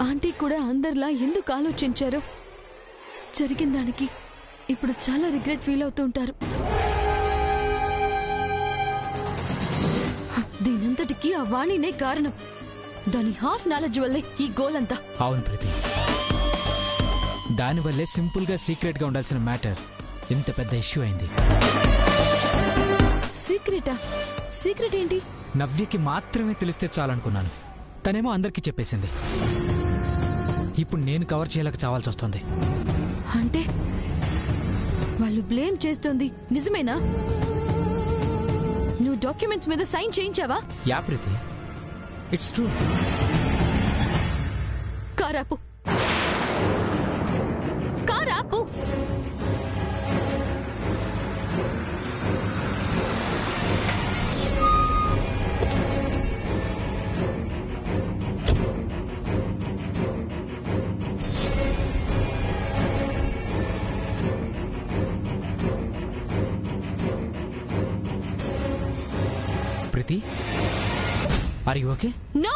Aunty కూడా అందరిలా ఎందుకు ఆలోచించారో జరిగిన దానికి ఇప్పుడు చాలా రిగ్రెట్ ఫీల్ అవుతూ ఉంటారు. దీనంతటికీ ఆ వాణినే కారణం. దాని హాఫ్ నాలెడ్జ్ వల్లే ఈ గోల్ అంతా. అవును ప్రీతి, దానివల్లే సింపుల్ గా సీక్రెట్ గా ఉండాల్సిన మ్యాటర్ ఇంత పెద్ద ఇష్యూ అయింది. సీక్రెటా? సీక్రెట్ ఏంటి? నవ్యకి మాత్రమే తెలిస్తే చాలనుకున్నాను, తనేమో అందరికీ చెప్పేసింది. ఇప్పుడు నేను కవర్ చేయలేక చావాల్సి వస్తుంది. అంటే వాళ్ళు బ్లేమ్ చేస్తోంది నిజమేనా? నువ్వు డాక్యుమెంట్స్ మీద సైన్ చేయించావా? Yeah Preeti, it's true. కారాపు, కారాపు. Preeti, are you okay? No,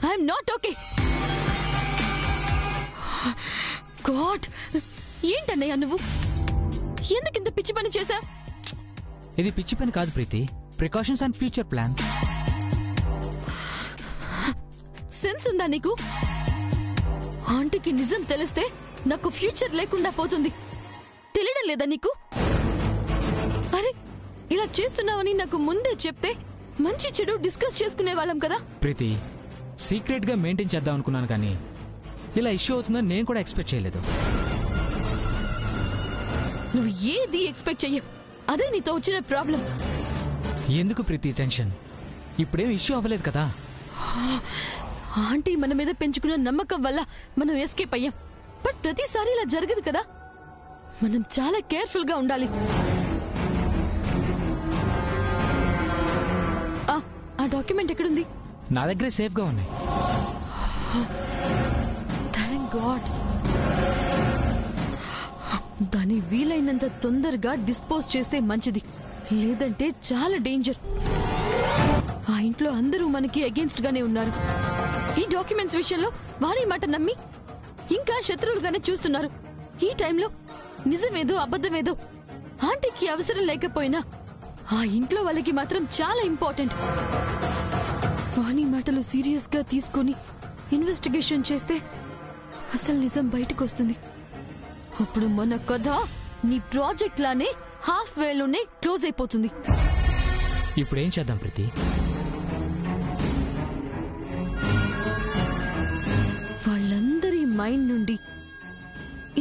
I'm not okay. God, ఏంటన్నయ్య నువ్వు? ఎందుకింత పిచ్చి పని చేశా? ఇది పిచ్చి పని కాదు Preeti, precautions and future plan. Sense ఉందా నీకు? ఆంటీకి నిజం తెలిస్తే నాకు ఫ్యూచర్ లేకుండా పోతుంది. తెలియడం లేదా నీకు? అరే, ఇలా చేస్తున్నావని నాకు ముందే చెప్తే మంచి చెడు డిస్కస్ చేసుకునే వాళ్ళం కదా. ప్రీతి, సీక్రెట్ గా మెయింటైన్ చేద్దాం అనుకున్నాను, కానీ ఇలా ఇష్యూ అవుతుందని నేను కూడా ఎక్స్పెక్ట్ చేయలేదు. నువ్వు ఏది ఎక్స్పెక్ట్ చెయ్యవు, అదే నీతో వచ్చిన ప్రాబ్లం. ఎందుకు ప్రీతి టెన్షన్? ఇప్పుడేం ఇష్యూ అవ్వలేదు కదా. ఆంటీ మన మీద పెంచుకున్న నమ్మకం వల్ల మనం ఎస్కేప్ అయ్యాం. బట్ ప్రతిసారి ఇలా జరగదు కదా. మనం చాలా కేర్ఫుల్ గా ఉండాలి. ఆ డాక్యుమెంట్ ఎక్కడుంది? నా దగ్గరే సేఫ్ గా ఉన్నాయి. Thank God. దాన్ని వీలైనంత తొందరగా డిస్పోజ్ చేస్తే మంచిది, లేదంటే చాలా డేంజర్. ఆ ఇంట్లో అందరూ మనకి అగేన్స్ట్ గానే ఉన్నారు. ఈ డాక్యుమెంట్స్ విషయంలో వారి మాట నమ్మి ఇంకా శత్రువులుగానే చూస్తున్నారు. ఈ టైంలో నిజమేదో అబద్ధమేదో ఆంటీకి అవసరం లేకపోయినా ఆ ఇంట్లో వాళ్ళకి మాత్రం చాలా ఇంపార్టెంట్. వాణి మాటలు సీరియస్ గా తీసుకుని ఇన్వెస్టిగేషన్ చేస్తే అసలు నిజం బయటకు వస్తుంది. అప్పుడు మన కథ నీ ప్రాజెక్ట్ లానే హాఫ్ వేలోనే క్లోజ్ అయిపోతుంది. ఇప్పుడు ఏం చేద్దాం ప్రీతి? వాళ్ళందరి మైండ్ నుండి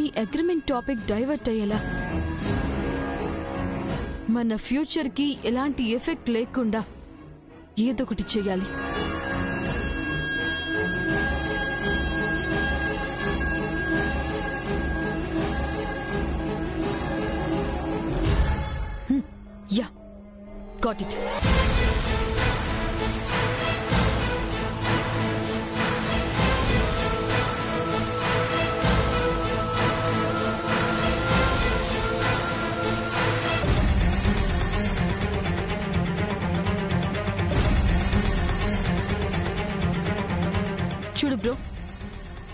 ఈ అగ్రిమెంట్ టాపిక్ డైవర్ట్ అయ్యేలా, మన ఫ్యూచర్ కి ఎలాంటి ఎఫెక్ట్ లేకుండా ఏదొకటి చేయాలి. Yeah, got it. చూడు బ్రో,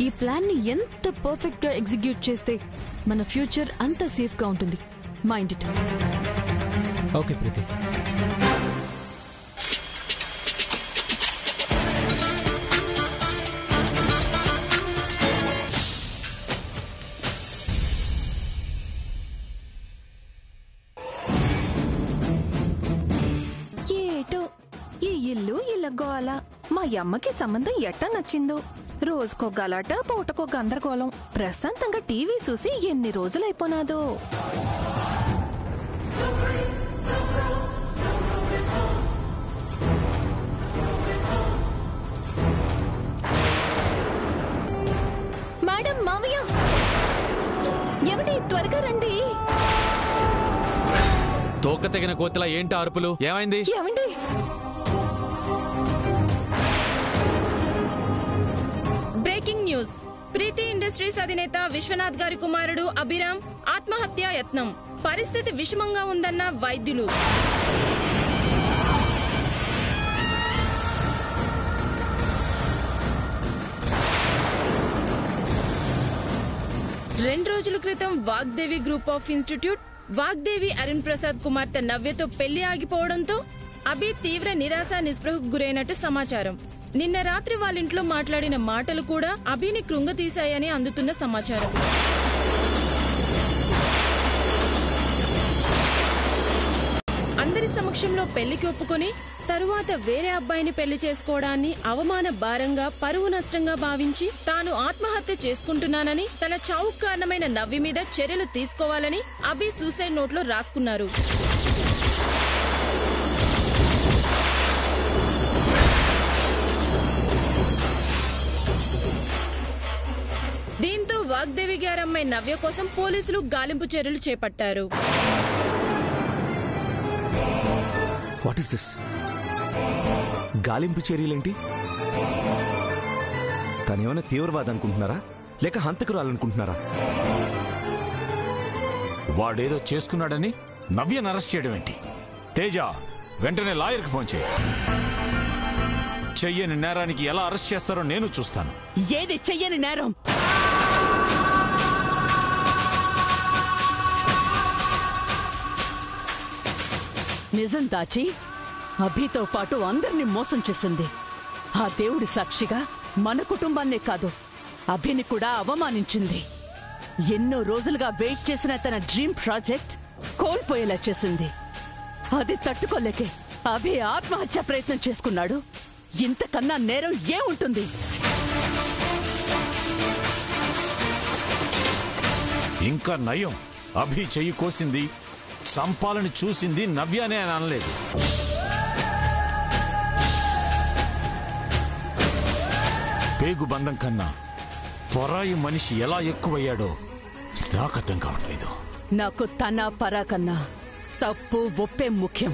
ఈ ప్లాన్ ని ఎంత పర్ఫెక్ట్ గా ఎగ్జిక్యూట్ చేస్తే మన ఫ్యూచర్ అంత సేఫ్ గా ఉంటుంది. Mind it. ఓకే ప్రీతి. ఏటో ఈ ఇల్లు ఇలా గోల. మా అమ్మకి సంబంధం ఎట్టా నచ్చిందో. రోజుకో గలాట, పూటకో గందరగోళం. ప్రశాంతంగా టీవీ చూసి ఎన్ని రోజులైపోనాదో. మేడం, మామయ్య, ఏమిటి త్వరగా రండి. తోక తెగిన కోతిలా ఏంటి అరుపులు? ఏమైంది? ఏమండి? Breaking news. ప్రీతి ఇండస్ట్రీస్ అధినేత విశ్వనాథ్ గారి కుమారుడు అభిరామ్ ఆత్మహత్యా యత్నం. పరిస్థితి విషమంగా ఉందన్న వైద్యులు. 2 రోజుల క్రితం Vagdevi group of institute Vagdevi Arun Prasad కుమార్తె నవ్యతో పెళ్లి ఆగిపోవడంతో అభి తీవ్ర నిరాశ నిస్పృహకు గురైనట్టు సమాచారం. నిన్న రాత్రి వాళ్ళింట్లో మాట్లాడిన మాటలు కూడా అభిని కృంగతీశాయని అందుతున్న సమాచారం. అందరి సమక్షంలో పెళ్లికి ఒప్పుకొని తరువాత వేరే అబ్బాయిని పెళ్లి చేసుకోవడాన్ని అవమాన భారంగా, పరువు నష్టంగా భావించి తాను ఆత్మహత్య చేసుకుంటున్నానని, తన చావుకు కారణమైన నవ్వి మీద చర్యలు తీసుకోవాలని అభి సూసైడ్ నోట్లో రాసుకున్నారు. దీంతో వాగ్దేవి గారమ్మాయి నవ్య కోసం పోలీసులు గాలింపు చర్యలు చేపట్టారు. What is this? గాలింపు చర్యలేంటి? తనేమైనా తీవ్రవాది అనుకుంటున్నారా లేక హంతకురాలనుకుంటున్నారా? వాడేదో చేసుకున్నాడని నవ్యను అరెస్ట్ చేయడం ఏంటి? తేజ, వెంటనే లాయర్కి ఫోన్ చేయి. చెయ్యని నేరానికి ఎలా అరెస్ట్ చేస్తారో నేను చూస్తాను. ఏది చెయ్యని నేరం? నిజం దాచి అభితో పాటు అందరినీ మోసం చేసింది. ఆ దేవుడి సాక్షిగా మన కుటుంబాన్నే కాదు, అభిని కూడా అవమానించింది. ఎన్నో రోజులుగా వెయిట్ చేసిన తన డ్రీమ్ ప్రాజెక్ట్ కోల్పోయేలా చేసింది. అది తట్టుకోలేకే అభి ఆత్మహత్య ప్రయత్నం చేసుకున్నాడు. ఇంతకన్నా నేరం ఏముంటుంది? ఇంకా నయం, అభి చెయ్యి కోసింది, చంపాలని చూసింది నవ్యనే అని అనలేదు. పేగు బంధం కన్నా పొరాయి మనిషి ఎలా ఎక్కువయ్యాడో నాకు అర్థం కావట్లేదు. నాకు తన పరా కన్నా తప్పు ఒప్పే ముఖ్యం.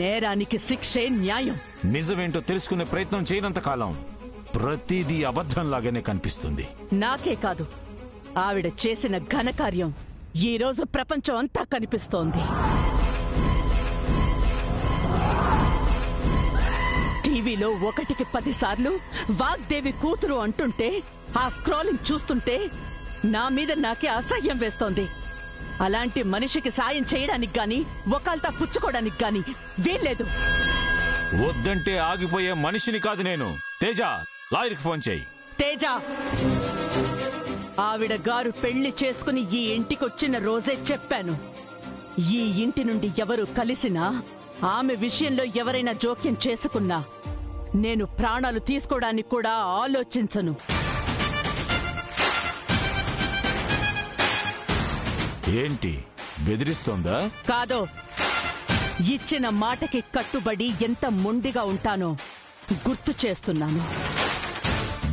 నేరానికి శిక్షే న్యాయం. నిజమేంటో తెలుసుకునే ప్రయత్నం చేయనంత కాలం ప్రతిదీ అబద్ధంలాగానే కనిపిస్తుంది. నాకే కాదు, ఆవిడ చేసిన ఘనకార్యం ఈ రోజు ప్రపంచం అంతా కనిపిస్తోంది. టీవీలో 1కి 10 సార్లు వాగ్దేవి కూతురు అంటుంటే ఆ స్క్రోలింగ్ చూస్తుంటే నా మీద నాకే అసహ్యం వేస్తోంది. అలాంటి మనిషికి సాయం చేయడానికి గాని, ఒకళ్ళతో పుచ్చుకోవడానికి గాని వీల్లేదు. వద్దంటే ఆగిపోయే మనిషిని కాదు నేను. తేజ, లాయర్కి ఫోన్ చేయి. తేజ, ఆవిడ గారు పెళ్లి చేసుకుని ఈ ఇంటికొచ్చిన రోజే చెప్పాను, ఈ ఇంటి నుండి ఎవరు కలిసినా, ఆమె విషయంలో ఎవరైనా జోక్యం చేసుకున్నా నేను ప్రాణాలు తీసుకోవడానికి కూడా ఆలోచించను. ఏంటి బెదిరిస్తోందా? కాదో, ఇచ్చిన మాటకి కట్టుబడి ఎంత మొండిగా ఉంటానో గుర్తు చేస్తున్నాను.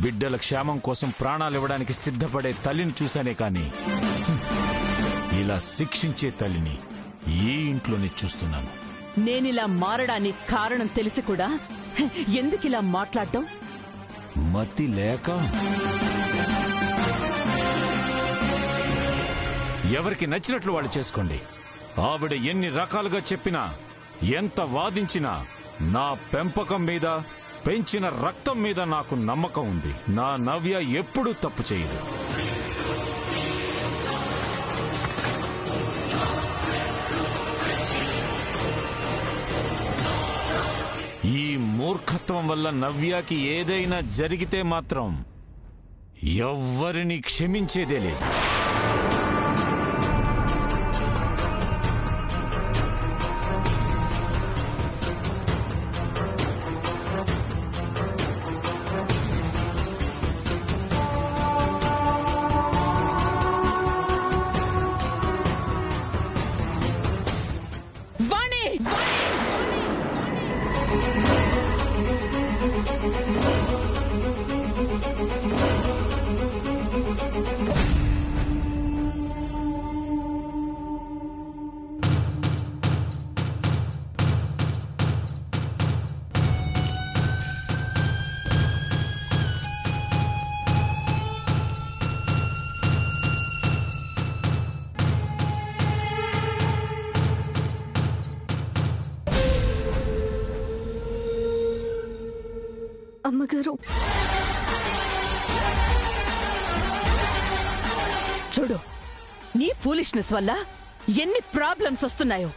బిడ్డల క్షేమం కోసం ప్రాణాలివ్వడానికి సిద్ధపడే తల్లిని చూశానే కాని ఇలా శిక్షించే తల్లిని ఈ ఇంట్లోనే చూస్తున్నాను. నేనిలా మారడానికి కారణం తెలిసి కూడా ఎందుకిలా మాట్లాడటం? మతి లేక. ఎవరికి నచ్చినట్లు వాళ్ళు చేసుకోండి. ఆవిడ ఎన్ని రకాలుగా చెప్పినా, ఎంత వాదించినా నా పెంపకం మీద, పెంచిన రక్తం మీద నాకు నమ్మకం ఉంది. నా నవ్య ఎప్పుడూ తప్పు చేయదు. ఈ మూర్ఖత్వం వల్ల నవ్యకి ఏదైనా జరిగితే మాత్రం ఎవ్వరిని క్షమించేదే లేదు. అమ్మగారు, చూడు, నీ ఫూలిష్నెస్ వల్ల ఎన్ని ప్రాబ్లమ్స్ వస్తున్నాయో.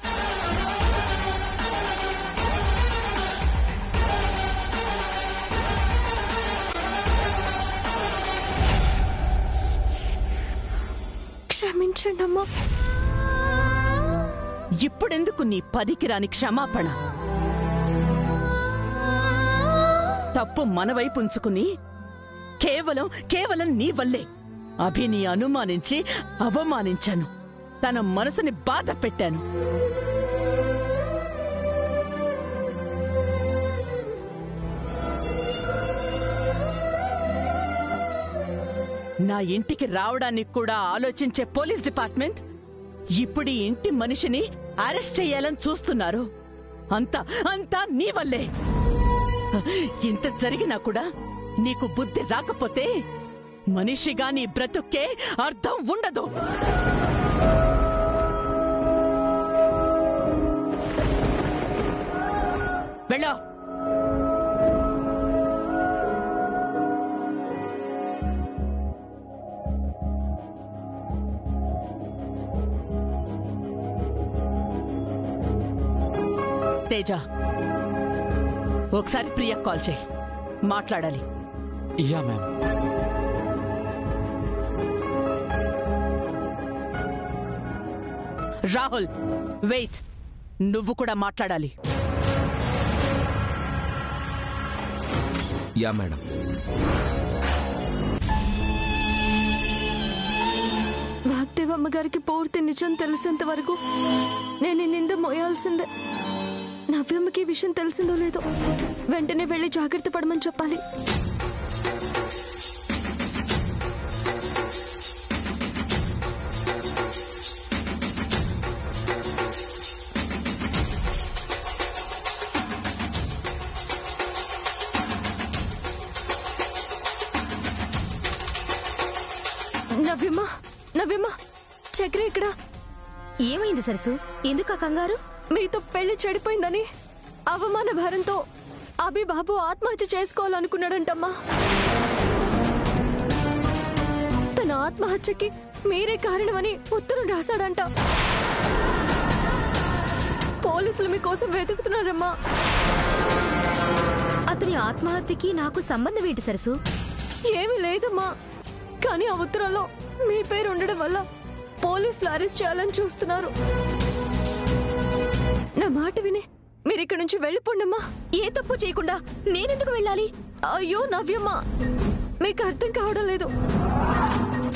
క్షమించండి అమ్మా. ఇప్పుడెందుకు నీ పనికిరాని క్షమాపణ? తప్పు మన వైపు ఉంచుకుని కేవలం నీ వల్లే అభిని అనుమానించి అవమానించాను. తన మనసుని బాధ పెట్టాను. నా ఇంటికి రావడానికి కూడా ఆలోచించే పోలీస్ డిపార్ట్మెంట్ ఇప్పుడు ఈ ఇంటి మనిషిని అరెస్ట్ చేయాలని చూస్తున్నారు. అంతా నీ వల్లే. ఇంత జరిగినా కూడా నీకు బుద్ధి రాకపోతే మనిషిగా నీ బ్రతుక్కే అర్థం ఉండదు. వెళ్ళో. తేజ, ఒకసారి ప్రియా కాల్ చేయి, మాట్లాడాలి. Yeah ma'am. రాహుల్, వెయిట్, నువ్వు కూడా మాట్లాడాలి. Yeah madam. వాగ్దేవమ్మ గారికి పూర్తి నిజం తెలిసేంత వరకు నేను ఈ నింద మోయాల్సిందే. నవ్యమ్మకి ఈ విషయం తెలిసిందో లేదో వెంటనే వెళ్ళి జాగ్రత్త పడమని చెప్పాలి. నవ్యమ్మ, చక్ర ఇక్కడ. ఏమైంది సరసు? ఎందుకు ఆ కంగారు? మీతో పెళ్లి చెడిపోయిందని అవమాన భారంతో అభిబాబు ఆత్మహత్య చేసుకోవాలనుకున్నాడంటమ్మా. తన ఆత్మహత్యకి మీరే కారణమని ఉత్తరం రాశాడంట. పోలీసులు మీకోసం వెతుకుతున్నారమ్మా. అతని ఆత్మహత్యకి నాకు సంబంధం ఏంటి సరసు? ఏమీ లేదమ్మా, కానీ ఆ ఉత్తరంలో మీ పేరు ఉండడం వల్ల పోలీసులు అరెస్ట్ చేయాలని చూస్తున్నారు. నా మాట విని మీరు ఇక్కడి నుంచి వెళ్ళిపోండమ్మా. ఏ తప్పు చేయకుండా నేనెందుకు వెళ్ళాలి? అయ్యో నవ్యమ్మ, మీకు అర్థం కావడం లేదు.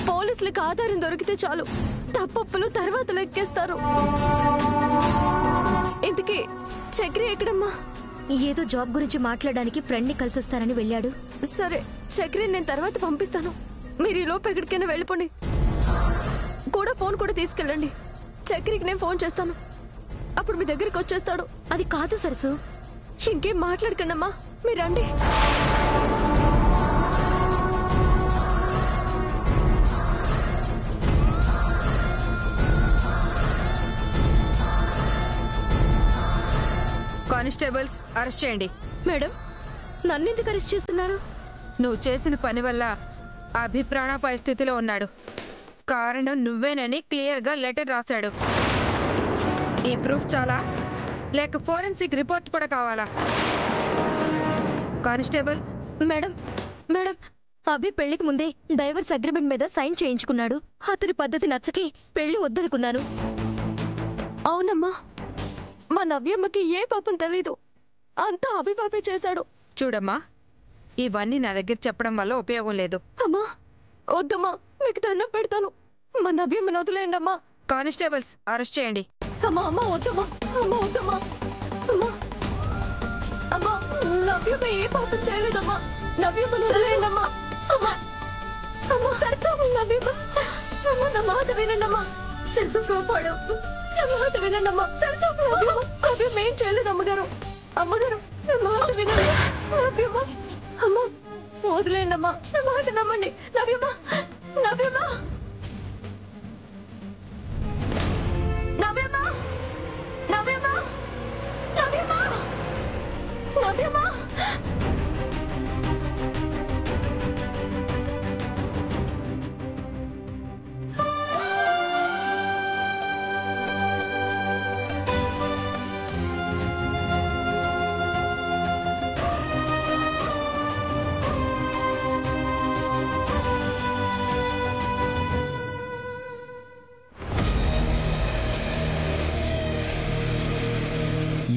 పోలీసులకు ఆధారం దొరికితే చాలు, తప్పొప్పులు తర్వాత లెక్కేస్తారు. ఇంతకీ చక్రి ఎక్కడమ్మా? ఏదో జాబ్ గురించి మాట్లాడడానికి ఫ్రెండ్ ని కలిసొస్తానని వెళ్ళాడు. సరే, చక్రి నేను తర్వాత పంపిస్తాను. మీరు ఈ లోపు ఎక్కడికైనా వెళ్ళిపోండి. ఫోన్ కూడా తీసుకెళ్ళండి. చక్రికి నేను ఫోన్ చేస్తాను, అప్పుడు మీ దగ్గరికి వచ్చేస్తాడు. అది కాదు సరసు. ఇంకేం మాట్లాడకండమ్మా, మీరు రండి. కానిస్టేబుల్స్ అరెస్ట్ చేయండి. మేడం, నన్నెందుకు అరెస్ట్ చేస్తున్నారు? నువ్వు చేసిన పని వల్ల అభిప్రాణాపాయ స్థితిలో ఉన్నాడు. కారణం నువ్వేనని క్లియర్గా లెటర్ రాశాడు. ఈ ప్రూఫ్ చాలా, లేక ఫోరెన్సిక్ రిపోర్ట్ కూడా కావాలా? కానిస్టేబుల్స్. మేడం, అభి పెళ్లికి ముందే డైవర్స్ అగ్రిమెంట్ మీద సైన్ చేయించుకున్నాడు. అతని పద్ధతి నచ్చకి పెళ్లి వద్దనుకున్నాను. అవునమ్మా, మా నవ్యమ్మకి ఏ పాపం తెలీదు, అంతా అభిపాపే చేశాడు. చూడమ్మా, ఇవన్నీ నా దగ్గర చెప్పడం వల్ల ఉపయోగం లేదు. అమ్మా వద్దమ్మా, మీకు దండం పెడతాను, మా నవ్యమ్మని వదిలేయండి అమ్మా. కానిస్టేబుల్స్ అరెస్ట్ చేయండి. అమ్మా వద్దమ్మా, వద్దమ్మా. అమ్మా నవ్యమ్మ ఏ పాపం చేయలేదమ్మా, నవ్యమ్మని వదిలేయండి అమ్మా. నవ్యమ్మ, నా మాట వినండి అమ్మా. సెన్సు కాపాడు, నా మాట వినండి అమ్మా. నవ్యమ్మ ఏం చేయలేదు అమ్మగారు. అమ్మగారు నా మాట వినండి. నవ్యమ్మ, అమ్మా వదిలేయండి అమ్మా, నా మాట నమ్మండి. నవ్యమ్మ, నవ్యమ్మ, నవ్యమ్మ, నవ్యమ్మ, నవ్యమ్మ, నవ్యమ్మ.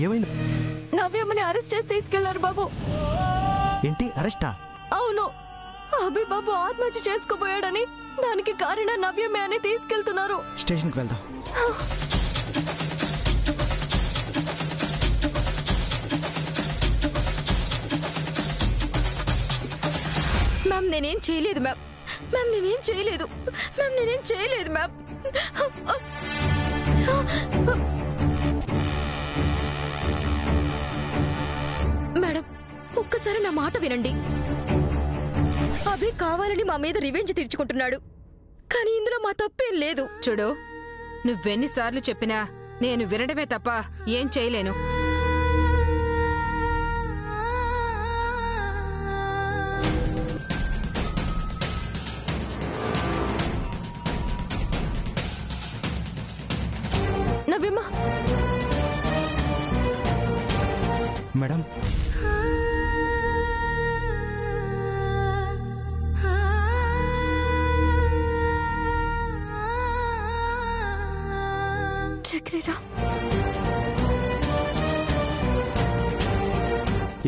ఏమైంది? నవ్యమ్మని అరెస్ట్ చేసి తీసుకెళ్లారు బాబు. ఏంటి అరెస్టా? అవును, అభి బాబు ఆత్మహత్య చేసుకోబోయాడని, దానికి కారణం నవ్యమే అని తీసుకెళ్తున్నారు. స్టేషన్కి వెళ్దాం. మ్యామ్ నేనేం చేయలేదు మ్యామ్. మ్యామ్ నేనేం చేయలేదు. మ్యామ్ నేనేం చేయలేదు మ్యామ్. మేడం ఒక్కసారి నా మాట వినండి. అభి కావాలని మా మీద రివెంజ్ తీర్చుకుంటున్నాడు, కానీ ఇందులో మా తప్పేం లేదు. చూడు, నువ్వెన్నిసార్లు చెప్పినా నేను వినడమే తప్ప ఏం చేయలేను. నవ్యమ్మ మేడం, చక్రేరా.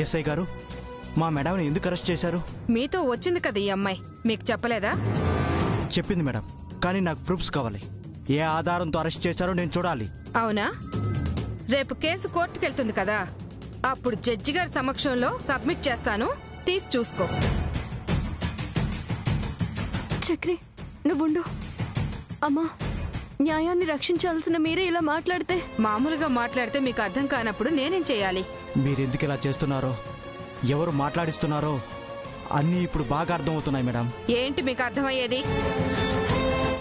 ఎస్ఐ గారు, మా మేడంని ఎందుకు అరెస్ట్ చేశారు? మీతో వచ్చింది కదా ఈ అమ్మాయి, మీకు చెప్పలేదా? చెప్పింది మేడం, కానీ నాకు ప్రూఫ్స్ కావాలి. ఏ ఆధారంతో అరెస్ట్ చేశారో నేను చూడాలి. అవునా? రేపు కేసు కోర్టుకెళ్తుంది కదా, అప్పుడు జడ్జి గారి సమక్షంలో సబ్మిట్ చేస్తాను, తీసి చూసుకో. చక్రి నువ్వుండు. అమ్మా, న్యాయాన్ని రక్షించాల్సిన మీరే ఇలా మాట్లాడితే? మామూలుగా మాట్లాడితే మీకు అర్థం కానప్పుడు నేనేం చేయాలి? మీరెందుకు ఇలా చేస్తున్నారో, ఎవరు మాట్లాడిస్తున్నారో అన్నీ ఇప్పుడు బాగా అర్థమవుతున్నాయి మేడం. ఏంటి మీకు అర్థమయ్యేది?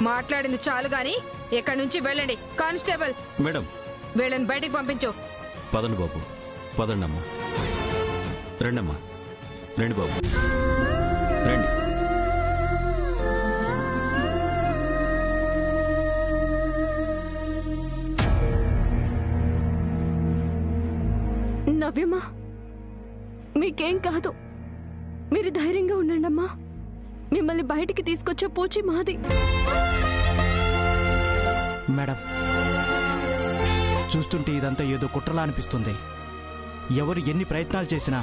మాట్లాడింది చాలు గాని ఇక్కడి నుంచి వెళ్ళండి. కానిస్టేబుల్ మేడం, వీళ్ళని బయటికి పంపించు. పదండి బాబు, పదండమ్మా. రండమ్మా, రండి బాబు, రండి. నవ్యమ్మా, మీకేం కాదు, మీరు ధైర్యంగా ఉండండమ్మా. మిమ్మల్ని బయటికి తీసుకొచ్చే పూచి మాది. మేడం, చూస్తుంటే ఇదంతా ఏదో కుట్రలా అనిపిస్తుంది. ఎవరు ఎన్ని ప్రయత్నాలు చేసినా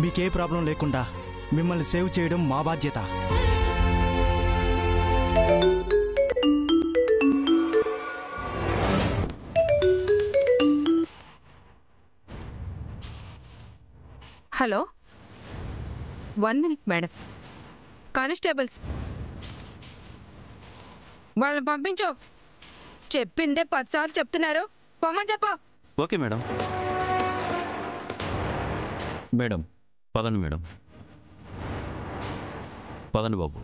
మీకే ప్రాబ్లం లేకుండా మిమ్మల్ని సేవ్ చేయడం మా బాధ్యత. Hello, 1 minute madam. కానిస్టేబుల్స్ వాళ్ళని పంపించు. చెప్పిందే 10 సార్లు చెప్తున్నారు, పొమ్మని చెప్పు. Okay madam. మేడం, పదండి మేడం, పదండి బాబు.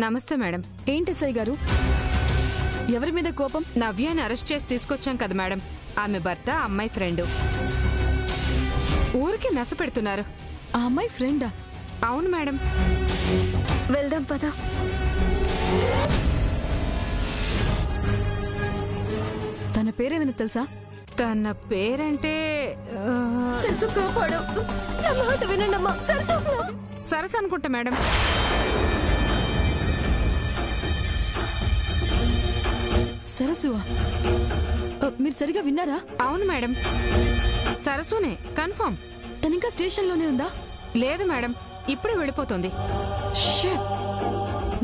నమస్తే మేడం. ఏంటి ఎస్ఐ గారు, ఎవరి మీద కోపం? నవ్యాన్ని అరెస్ట్ చేసి తీసుకొచ్చాం కదా మేడం. ఆమె భర్త, అమ్మాయి ఫ్రెండ్ ఊరికి నస పెడుతున్నారు. ఆ అమ్మాయి ఫ్రెండా? అవును మేడం. వెళ్దాం పద. తన పేరేమైనా తెలుసా? తన పేరంటే సరసు కాపాడు. నా మాట వినండమ్మా. సరస్సు అనుకుంటా మేడం. సరస్సువా? మీరు సరిగా విన్నారా? అవును మేడం, సరస్సునే కన్ఫర్మ్. తనింకా స్టేషన్లోనే ఉందా? లేదు మేడం, ఇప్పుడే వెళ్ళిపోతుంది.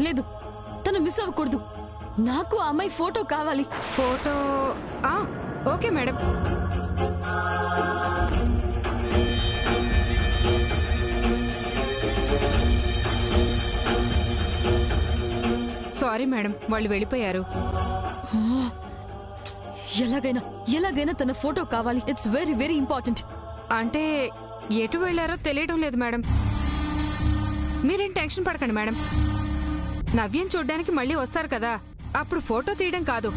లేదు, తను మిస్ అవ్వకూడదు. నాకు ఆ అమ్మాయి ఫోటో కావాలి. Photo? Okay madam. Sorry madam, వాళ్ళు వెళ్ళిపోయారు. ఎలాగైనా తన ఫోటో కావాలి. It's very very important. అంటే ఎటు వెళ్లారో తెలియడం లేదు మేడం. మీరేం టెన్షన్ పడకండి మేడం. నవ్యం చూడ్డానికి మళ్ళీ వస్తారు కదా, అప్పుడు ఫోటో తీయడం కాదు,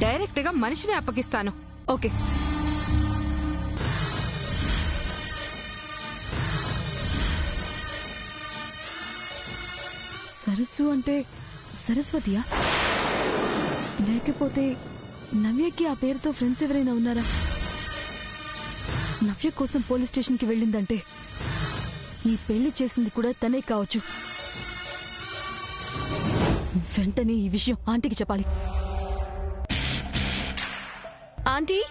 డైరెక్ట్ గా మనిషిని అప్పగిస్తాను. ఓకే. సరస్సు అంటే సరస్వతియా? లేకపోతే నవ్యకి ఆ పేరుతో ఫ్రెండ్స్ ఎవరైనా ఉన్నారా? నవ్య కోసం పోలీస్ స్టేషన్కి వెళ్ళిందంటే ఈ పెళ్లి చేసింది కూడా తనే కావచ్చు. వెంటనే ఈ విషయం ఆంటీకి చెప్పాలి. Aunty,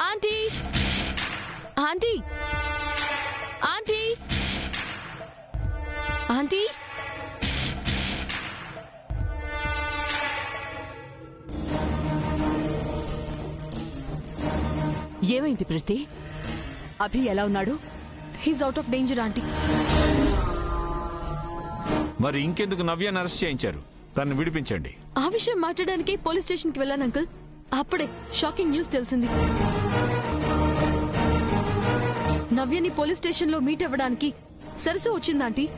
aunty, aunty, aunty, aunty. ఏమైంది ప్రీతి? అభి ఎలా ఉన్నాడు? He's out of danger aunty. మరి ఇంకెందుకు నవ్యాన్ని అరెస్ట్ చేయించారు? తను విడిపించండి. ఆ విషయం మాట్లాడడానికి పోలీస్ స్టేషన్కి వెళ్ళాను అంకుల్. అప్పుడే షాకింగ్ న్యూస్ తెలిసింది. నవ్యని పోలీస్ స్టేషన్లో మీట్ అవ్వడానికి సరస్సు వచ్చింది ఆంటీ.